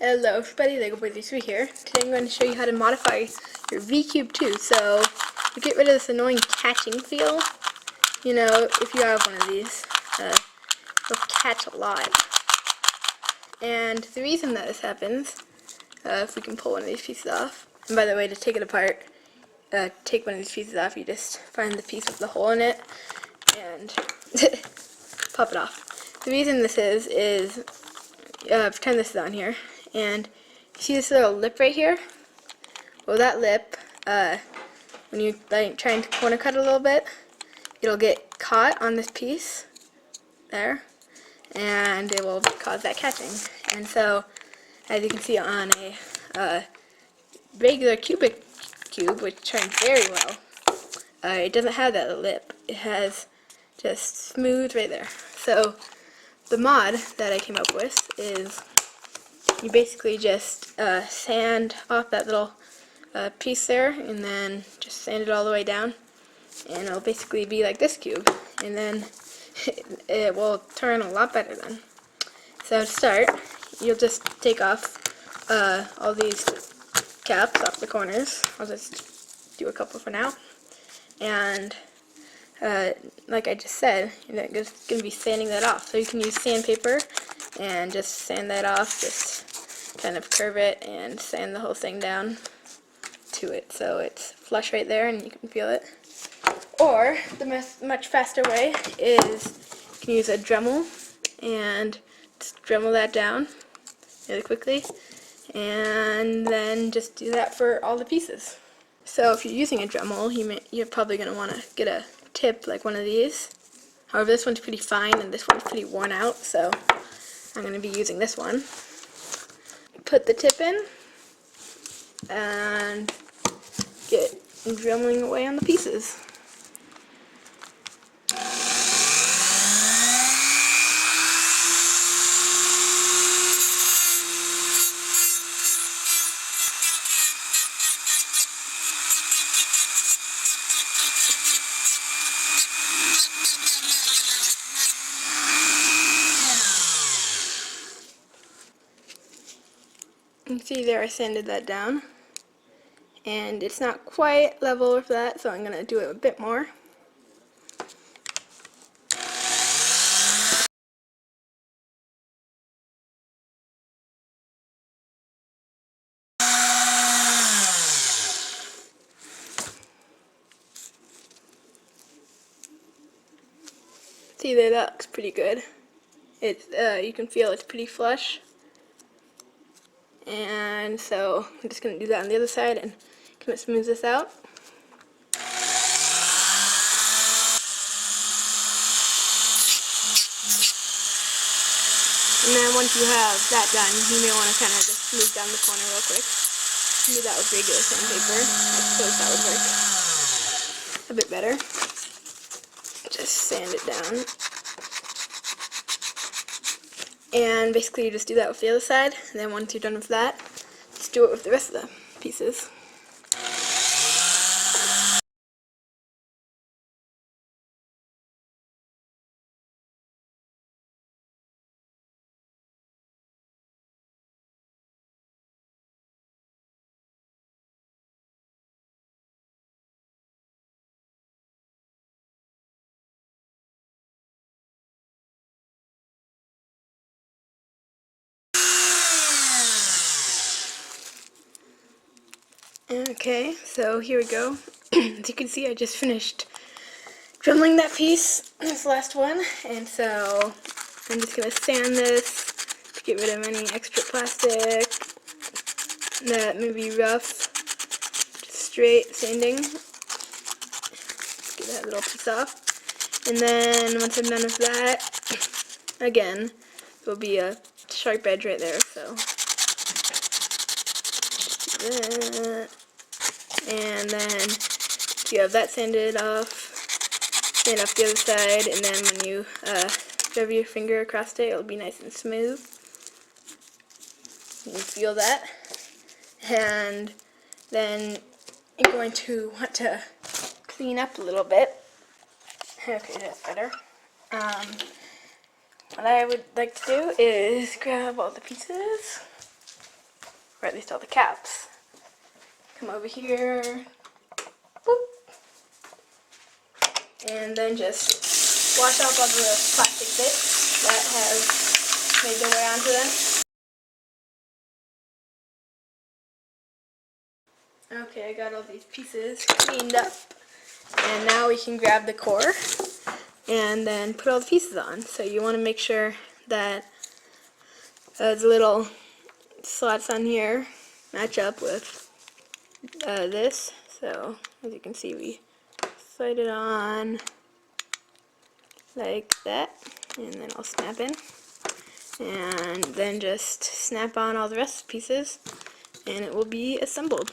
Hello everybody, LegoBoy3 here. Today I'm going to show you how to modify your V-Cube 2. So, to get rid of this annoying catching feel, you know, if you have one of these, it'll catch a lot. And the reason that this happens, if we can pull one of these pieces off, and by the way, to take it apart, take one of these pieces off, you just find the piece with the hole in it, and pop it off. The reason this is pretend this is on here, and you see this little lip right here? Well, that lip, when you trying to corner cut a little bit, it'll get caught on this piece there, and it will cause that catching. And so, as you can see on a regular cubic cube, which turns very well, it doesn't have that lip. It has just smooth right there. So the mod that I came up with is you basically just sand off that little piece there, and then just sand it all the way down, and it'll basically be like this cube, and then it will turn a lot better then. So to start, you'll just take off all these caps off the corners. I'll just do a couple for now, and like I just said, you're just going to be sanding that off. So you can use sandpaper and just sand that off, just kind of curve it and sand the whole thing down to it so it's flush right there and you can feel it. Or the much faster way is you can use a Dremel and just Dremel that down really quickly, and then just do that for all the pieces. So if you're using a Dremel, you're probably going to want to get a tip like one of these. However, this one's pretty fine and this one's pretty worn out, so I'm going to be using this one. Put the tip in and get dremeling away on the pieces. You can see there I sanded that down, and it's not quite level with that, so I'm going to do it a bit more. See there, that looks pretty good. It's you can feel it's pretty flush. And so I'm just going to do that on the other side and kind of smooth this out. And then once you have that done, you may want to kind of just smooth down the corner real quick. Do that with regular sandpaper. I suppose that would work a bit better. Just sand it down. And basically you just do that with the other side, and then once you're done with that, just do it with the rest of the pieces. Okay, so here we go. As you can see, I just finished dremeling that piece, this last one, and so I'm just going to sand this to get rid of any extra plastic that may be rough. Just straight sanding. Get that little piece off. And then once I'm done with that, again, there'll be a sharp edge right there, so that. And then you have that sanded off, sand off the other side, and then when you rub your finger across it, it'll be nice and smooth. You can feel that. And then you're going to want to clean up a little bit. Okay, that's better. What I would like to do is grab all the pieces or at least all the caps. Come over here, boop, and then just wash off all the plastic bits that have made their way onto them. Okay, I got all these pieces cleaned up, and now we can grab the core and then put all the pieces on. So you want to make sure that the little slots on here match up with this. So as you can see, we slide it on like that, and then I'll snap in, and then just snap on all the rest of the pieces, and it will be assembled.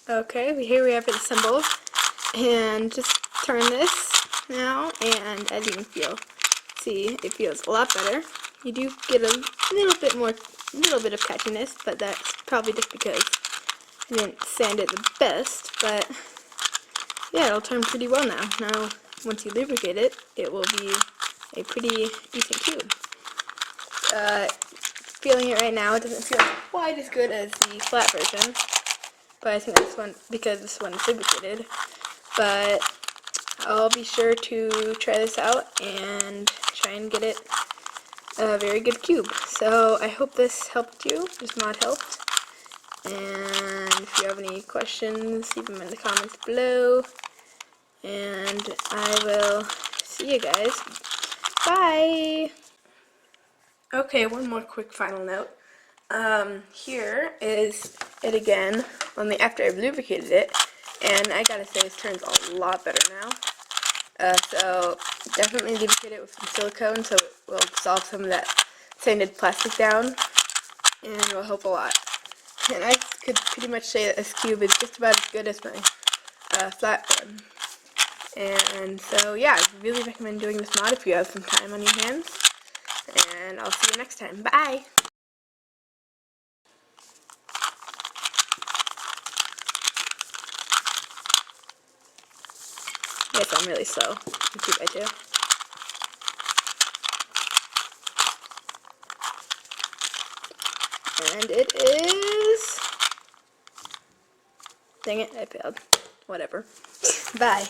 Okay, here we have it assembled, and just turn this now, and as you can see, it feels a lot better. You do get a little bit of catchiness, but that's probably just because I didn't sand it the best, but yeah, it'll turn pretty well now. Now, once you lubricate it, it will be a pretty decent cube. Feeling it right now, it doesn't feel quite as good as the flat version, but I think that's because this one is lubricated. But I'll be sure to try this out and try and get it a very good cube. So I hope this helped you, this mod helped. And if you have any questions, leave them in the comments below. And I will see you guys. Bye! Okay, one more quick final note. Here is it again after I've lubricated it, and I gotta say this turns a lot better now. So definitely lubricate it with some silicone so it will dissolve some of that sanded plastic down, and it will help a lot. And I could pretty much say that this cube is just about as good as my flat one. And so yeah, I really recommend doing this mod if you have some time on your hands. And I'll see you next time. Bye! Yes, I'm really slow. I'm 2x2. And it is... Dang it, I failed. Whatever. Bye.